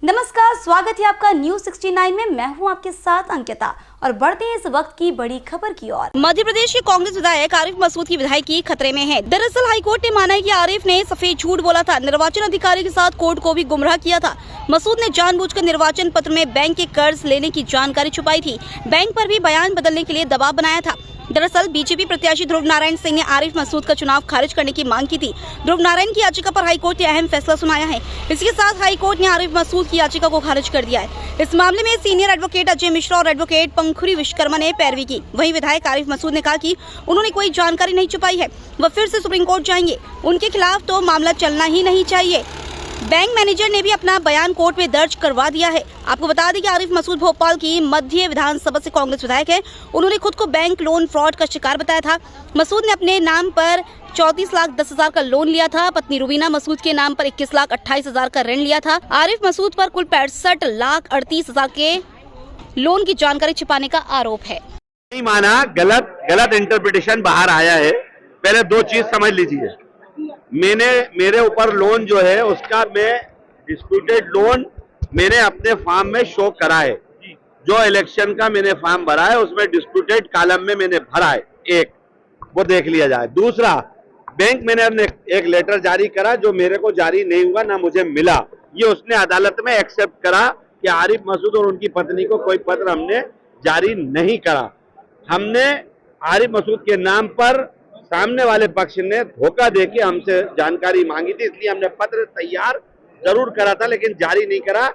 नमस्कार, स्वागत है आपका न्यूज 69 में। मैं हूं आपके साथ अंकिता और बढ़ते हैं इस वक्त की बड़ी खबर की ओर। मध्य प्रदेश के कांग्रेस विधायक आरिफ मसूद की विधायकी खतरे में है। दरअसल हाईकोर्ट ने माना है कि आरिफ ने सफेद झूठ बोला था, निर्वाचन अधिकारी के साथ कोर्ट को भी गुमराह किया था। मसूद ने जानबूझकर निर्वाचन पत्र में बैंक के कर्ज लेने की जानकारी छुपाई थी, बैंक पर भी बयान बदलने के लिए दबाव बनाया था। दरअसल बीजेपी प्रत्याशी ध्रुव नारायण सिंह ने आरिफ मसूद का चुनाव खारिज करने की मांग की थी। ध्रुव नारायण की याचिका पर हाईकोर्ट ने अहम फैसला सुनाया है। इसके साथ हाईकोर्ट ने आरिफ मसूद की याचिका को खारिज कर दिया है। इस मामले में सीनियर एडवोकेट अजय मिश्रा और एडवोकेट पंखुरी विश्वकर्मा ने पैरवी की। वहीं विधायक आरिफ मसूद ने कहा कि उन्होंने कोई जानकारी नहीं छुपाई है, वह फिर से सुप्रीम कोर्ट जाएंगे। उनके खिलाफ तो मामला चलना ही नहीं चाहिए। बैंक मैनेजर ने भी अपना बयान कोर्ट में दर्ज करवा दिया है। आपको बता दें कि आरिफ मसूद भोपाल की मध्य विधानसभा से कांग्रेस विधायक है। उन्होंने खुद को बैंक लोन फ्रॉड का शिकार बताया था। मसूद ने अपने नाम पर 34,10,000 का लोन लिया था। पत्नी रुबीना मसूद के नाम पर 21,28,000 का ऋण लिया था। आरिफ मसूद पर कुल 65,38,000 के लोन की जानकारी छिपाने का आरोप है। नहीं माना, गलत इंटरप्रिटेशन बाहर आया है। पहले दो चीज समझ लीजिए, मेरे ऊपर लोन जो है उसका मैं डिस्प्यूटेड लोन मैंने अपने फॉर्म में शो करा है। जो इलेक्शन का मैंने फॉर्म भरा है उसमें डिस्प्यूटेड कॉलम में मैंने भरा है, एक वो देख लिया जाए। दूसरा, बैंक मैनेजर ने एक लेटर जारी करा जो मेरे को जारी नहीं हुआ, ना मुझे मिला। ये उसने अदालत में एक्सेप्ट करा कि आरिफ मसूद और उनकी पत्नी को कोई पत्र हमने जारी नहीं करा। हमने आरिफ मसूद के नाम पर सामने वाले पक्ष ने धोखा देके हमसे जानकारी मांगी थी, इसलिए हमने पत्र तैयार जरूर करा था लेकिन जारी नहीं करा।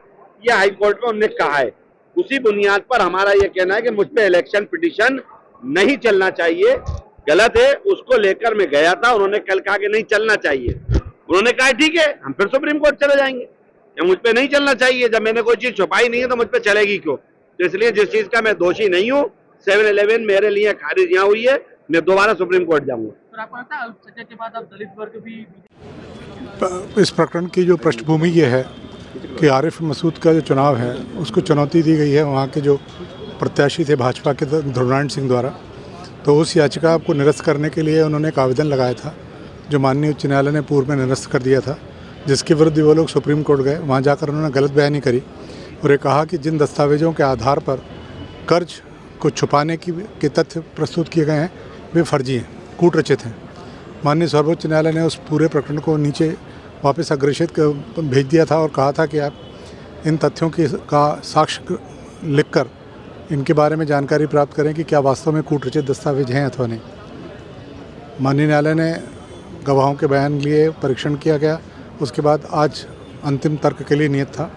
ये हाई कोर्ट में उन्होंने कहा है। उसी बुनियाद पर हमारा ये कहना है कि मुझ पे इलेक्शन पिटीशन नहीं चलना चाहिए, गलत है। उसको लेकर मैं गया था, उन्होंने कल कहा कि नहीं चलना चाहिए। उन्होंने कहा ठीक है, हम फिर सुप्रीम कोर्ट चले जाएंगे। या मुझ पे नहीं चलना चाहिए, जब मैंने कोई चीज छुपाई नहीं है तो मुझ पे चलेगी क्यों? तो इसलिए जिस चीज का मैं दोषी नहीं हूँ, 7-11 मेरे लिए खारिज यहाँ हुई है, मैं दोबारा सुप्रीम कोर्ट जाऊंगा। आपको लगता है सजा के बाद आप दलित वर्ग भी इस प्रकरण की जो पृष्ठभूमि ये है कि आरिफ मसूद का जो चुनाव है उसको चुनौती दी गई है वहाँ के जो प्रत्याशी थे भाजपा के ध्रुव नारायण सिंह द्वारा। तो उस याचिका को निरस्त करने के लिए उन्होंने एक आवेदन लगाया था जो माननीय उच्च न्यायालय ने पूर्व में निरस्त कर दिया था, जिसके विरुद्ध वो लोग सुप्रीम कोर्ट गए। वहाँ जाकर उन्होंने गलत बयानी करी और ये कहा कि जिन दस्तावेजों के आधार पर कर्ज को छुपाने के तथ्य प्रस्तुत किए गए हैं वे फर्जी हैं, कूट रचित हैं। माननीय सर्वोच्च न्यायालय ने उस पूरे प्रकरण को नीचे वापस अग्रेषित भेज दिया था और कहा था कि आप इन तथ्यों का साक्ष्य लिखकर इनके बारे में जानकारी प्राप्त करें कि क्या वास्तव में कूट रचित दस्तावेज हैं अथवा नहीं। माननीय न्यायालय ने गवाहों के बयान लिए, परीक्षण किया गया। उसके बाद आज अंतिम तर्क के लिए नियत था।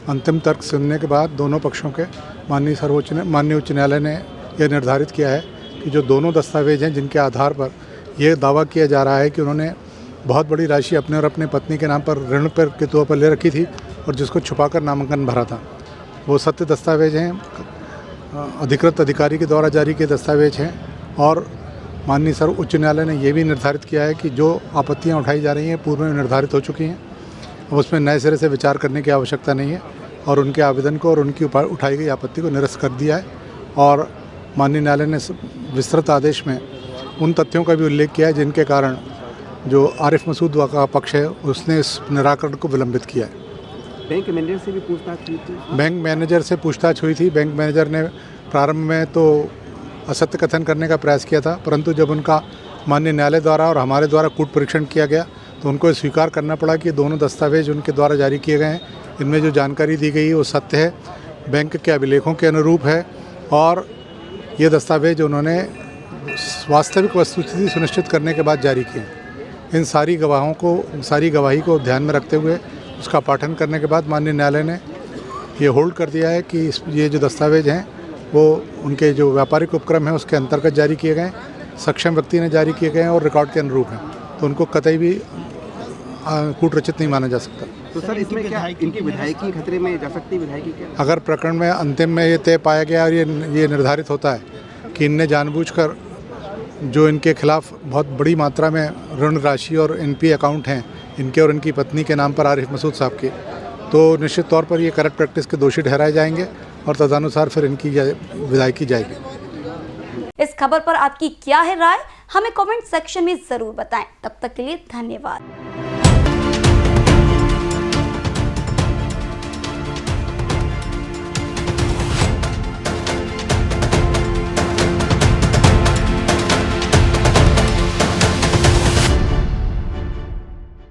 अंतिम तर्क सुनने के बाद दोनों पक्षों के माननीय उच्च न्यायालय ने यह निर्धारित किया है कि जो दोनों दस्तावेज हैं जिनके आधार पर यह दावा किया जा रहा है कि उन्होंने बहुत बड़ी राशि अपने और अपने पत्नी के नाम पर ऋण पर के तौर पर ले रखी थी और जिसको छुपाकर नामांकन भरा था, वो सत्य दस्तावेज हैं, अधिकृत अधिकारी के द्वारा जारी किए दस्तावेज हैं। और माननीय सर्वोच्च उच्च न्यायालय ने यह भी निर्धारित किया है कि जो आपत्तियाँ उठाई जा रही हैं पूर्व में निर्धारित हो चुकी हैं, उसमें नए सिरे से विचार करने की आवश्यकता नहीं है और उनके आवेदन को और उनकी उठाई गई आपत्ति को निरस्त कर दिया है। और माननीय न्यायालय ने विस्तृत आदेश में उन तथ्यों का भी उल्लेख किया है जिनके कारण जो आरिफ मसूद का पक्ष है उसने इस निराकरण को विलंबित किया है। बैंक मैनेजर से भी पूछताछ हुई थी? बैंक मैनेजर से पूछताछ हुई थी। बैंक मैनेजर ने प्रारंभ में तो असत्य कथन करने का प्रयास किया था, परंतु जब उनका माननीय न्यायालय द्वारा और हमारे द्वारा कूट परीक्षण किया गया तो उनको स्वीकार करना पड़ा कि दोनों दस्तावेज उनके द्वारा जारी किए गए हैं, इनमें जो जानकारी दी गई है वो सत्य है, बैंक के अभिलेखों के अनुरूप है और ये दस्तावेज उन्होंने वास्तविक वस्तुस्थिति सुनिश्चित करने के बाद जारी किए। इन सारी गवाही को ध्यान में रखते हुए उसका पाठन करने के बाद माननीय न्यायालय ने ये होल्ड कर दिया है कि ये जो दस्तावेज हैं वो उनके जो व्यापारिक उपक्रम है उसके अंतर्गत जारी किए गए, सक्षम व्यक्ति ने जारी किए गए और रिकॉर्ड के अनुरूप हैं, तो उनको कतई भी कूट रचित नहीं माना जा सकता। तो सर इसमें क्या इनकी विधायकी खतरे में जा सकती है? विधायकी क्या अगर प्रकरण में अंतिम में ये तय पाया गया और ये निर्धारित होता है कि इनने जानबूझकर जो इनके खिलाफ बहुत बड़ी मात्रा में ऋण राशि और एनपी अकाउंट हैं इनके और इनकी पत्नी के नाम पर आरिफ मसूद साहब के, तो निश्चित तौर पर ये करप्ट प्रैक्टिस के दोषी ठहराए जाएंगे और तदनुसार फिर इनकी विधायकी जाएगी। इस खबर पर आपकी क्या है राय, हमें कमेंट सेक्शन में जरूर बताएं। तब तक के लिए धन्यवाद।